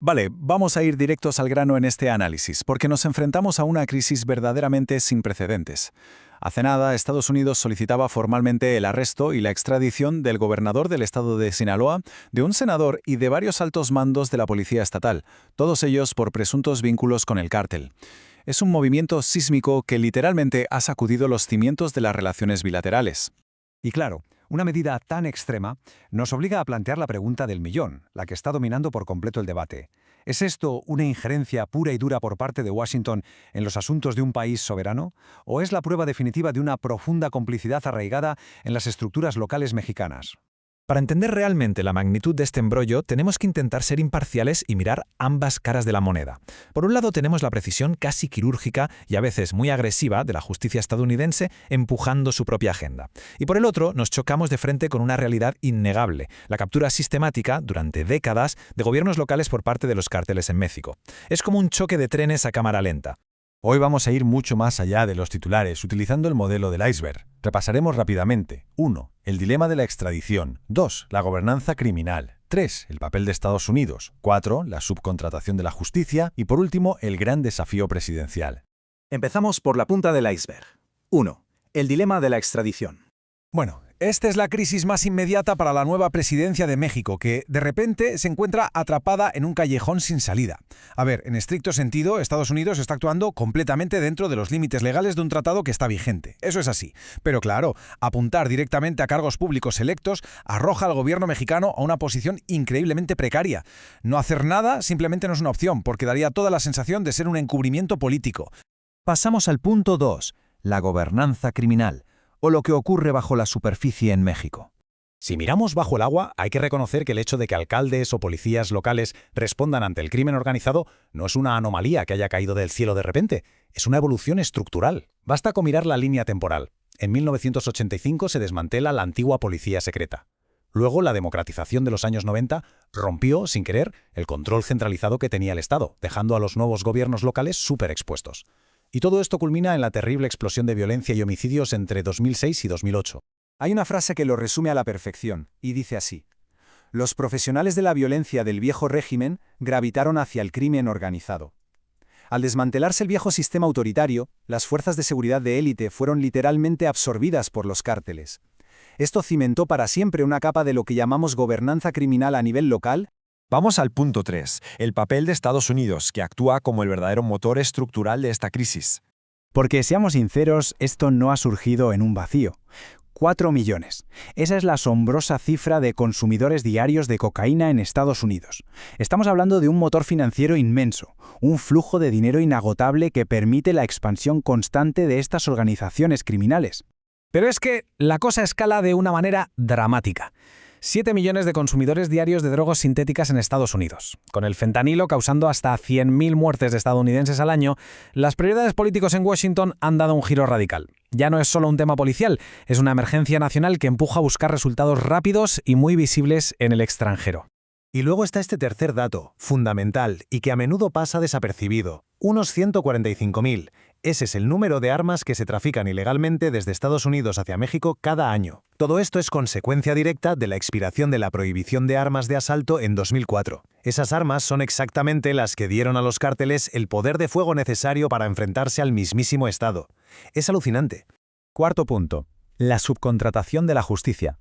Vale, vamos a ir directos al grano en este análisis, porque nos enfrentamos a una crisis verdaderamente sin precedentes. Hace nada, Estados Unidos solicitaba formalmente el arresto y la extradición del gobernador del estado de Sinaloa, de un senador y de varios altos mandos de la policía estatal, todos ellos por presuntos vínculos con el cártel. Es un movimiento sísmico que literalmente ha sacudido los cimientos de las relaciones bilaterales. Y claro, una medida tan extrema nos obliga a plantear la pregunta del millón, la que está dominando por completo el debate. ¿Es esto una injerencia pura y dura por parte de Washington en los asuntos de un país soberano? ¿O es la prueba definitiva de una profunda complicidad arraigada en las estructuras locales mexicanas? Para entender realmente la magnitud de este embrollo, tenemos que intentar ser imparciales y mirar ambas caras de la moneda. Por un lado, tenemos la precisión casi quirúrgica y a veces muy agresiva de la justicia estadounidense empujando su propia agenda. Y por el otro, nos chocamos de frente con una realidad innegable, la captura sistemática, durante décadas, de gobiernos locales por parte de los cárteles en México. Es como un choque de trenes a cámara lenta. Hoy vamos a ir mucho más allá de los titulares, utilizando el modelo del iceberg. Repasaremos rápidamente. 1. El dilema de la extradición. 2. La gobernanza criminal. 3. El papel de Estados Unidos. 4. La subcontratación de la justicia. Y por último, el gran desafío presidencial. Empezamos por la punta del iceberg. 1. El dilema de la extradición. Bueno, esta es la crisis más inmediata para la nueva presidencia de México, que de repente se encuentra atrapada en un callejón sin salida. A ver, en estricto sentido, Estados Unidos está actuando completamente dentro de los límites legales de un tratado que está vigente. Eso es así. Pero claro, apuntar directamente a cargos públicos electos arroja al gobierno mexicano a una posición increíblemente precaria. No hacer nada simplemente no es una opción, porque daría toda la sensación de ser un encubrimiento político. Pasamos al punto 2, la gobernanza criminal, o lo que ocurre bajo la superficie en México. Si miramos bajo el agua, hay que reconocer que el hecho de que alcaldes o policías locales respondan ante el crimen organizado no es una anomalía que haya caído del cielo de repente, es una evolución estructural. Basta con mirar la línea temporal. En 1985 se desmantela la antigua policía secreta. Luego, la democratización de los años 90 rompió, sin querer, el control centralizado que tenía el Estado, dejando a los nuevos gobiernos locales súper expuestos. Y todo esto culmina en la terrible explosión de violencia y homicidios entre 2006 y 2008. Hay una frase que lo resume a la perfección, y dice así: los profesionales de la violencia del viejo régimen gravitaron hacia el crimen organizado. Al desmantelarse el viejo sistema autoritario, las fuerzas de seguridad de élite fueron literalmente absorbidas por los cárteles. Esto cimentó para siempre una capa de lo que llamamos gobernanza criminal a nivel local. Vamos al punto 3, el papel de Estados Unidos, que actúa como el verdadero motor estructural de esta crisis. Porque, seamos sinceros, esto no ha surgido en un vacío. 4 millones. Esa es la asombrosa cifra de consumidores diarios de cocaína en Estados Unidos. Estamos hablando de un motor financiero inmenso, un flujo de dinero inagotable que permite la expansión constante de estas organizaciones criminales. Pero es que la cosa escala de una manera dramática. 7 millones de consumidores diarios de drogas sintéticas en Estados Unidos. Con el fentanilo causando hasta 100.000 muertes de estadounidenses al año, las prioridades políticos en Washington han dado un giro radical. Ya no es solo un tema policial, es una emergencia nacional que empuja a buscar resultados rápidos y muy visibles en el extranjero. Y luego está este tercer dato, fundamental, y que a menudo pasa desapercibido. Unos 145.000. Ese es el número de armas que se trafican ilegalmente desde Estados Unidos hacia México cada año. Todo esto es consecuencia directa de la expiración de la prohibición de armas de asalto en 2004. Esas armas son exactamente las que dieron a los cárteles el poder de fuego necesario para enfrentarse al mismísimo Estado. Es alucinante. Cuarto punto, la subcontratación de la justicia.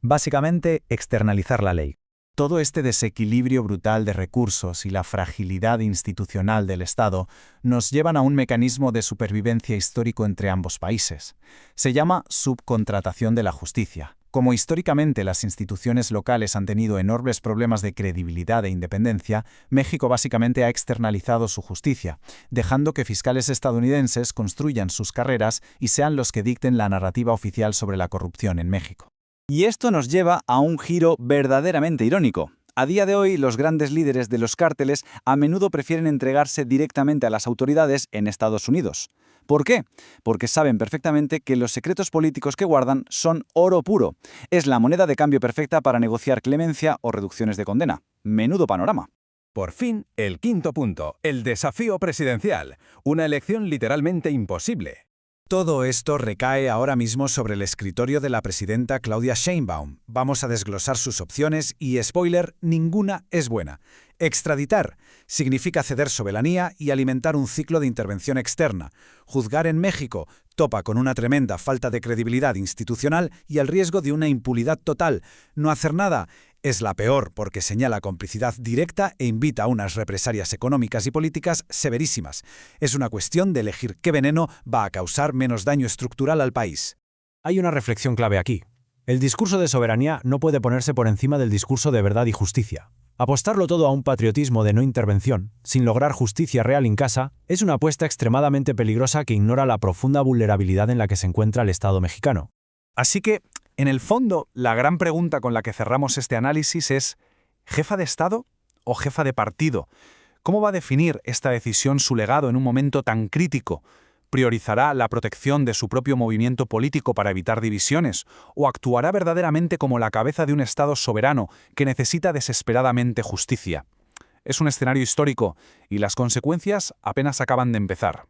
Básicamente, externalizar la ley. Todo este desequilibrio brutal de recursos y la fragilidad institucional del Estado nos llevan a un mecanismo de supervivencia histórico entre ambos países. Se llama subcontratación de la justicia. Como históricamente las instituciones locales han tenido enormes problemas de credibilidad e independencia, México básicamente ha externalizado su justicia, dejando que fiscales estadounidenses construyan sus carreras y sean los que dicten la narrativa oficial sobre la corrupción en México. Y esto nos lleva a un giro verdaderamente irónico. A día de hoy, los grandes líderes de los cárteles a menudo prefieren entregarse directamente a las autoridades en Estados Unidos. ¿Por qué? Porque saben perfectamente que los secretos políticos que guardan son oro puro. Es la moneda de cambio perfecta para negociar clemencia o reducciones de condena. Menudo panorama. Por fin, el quinto punto, el desafío presidencial. Una elección literalmente imposible. Todo esto recae ahora mismo sobre el escritorio de la presidenta Claudia Sheinbaum. Vamos a desglosar sus opciones y, spoiler, ninguna es buena. Extraditar significa ceder soberanía y alimentar un ciclo de intervención externa. Juzgar en México topa con una tremenda falta de credibilidad institucional y el riesgo de una impunidad total. No hacer nada es la peor porque señala complicidad directa e invita a unas represalias económicas y políticas severísimas. Es una cuestión de elegir qué veneno va a causar menos daño estructural al país. Hay una reflexión clave aquí. El discurso de soberanía no puede ponerse por encima del discurso de verdad y justicia. Apostarlo todo a un patriotismo de no intervención, sin lograr justicia real en casa, es una apuesta extremadamente peligrosa que ignora la profunda vulnerabilidad en la que se encuentra el Estado mexicano. Así que, en el fondo, la gran pregunta con la que cerramos este análisis es: ¿jefa de Estado o jefa de partido? ¿Cómo va a definir esta decisión su legado en un momento tan crítico? ¿Priorizará la protección de su propio movimiento político para evitar divisiones? ¿O actuará verdaderamente como la cabeza de un Estado soberano que necesita desesperadamente justicia? Es un escenario histórico y las consecuencias apenas acaban de empezar.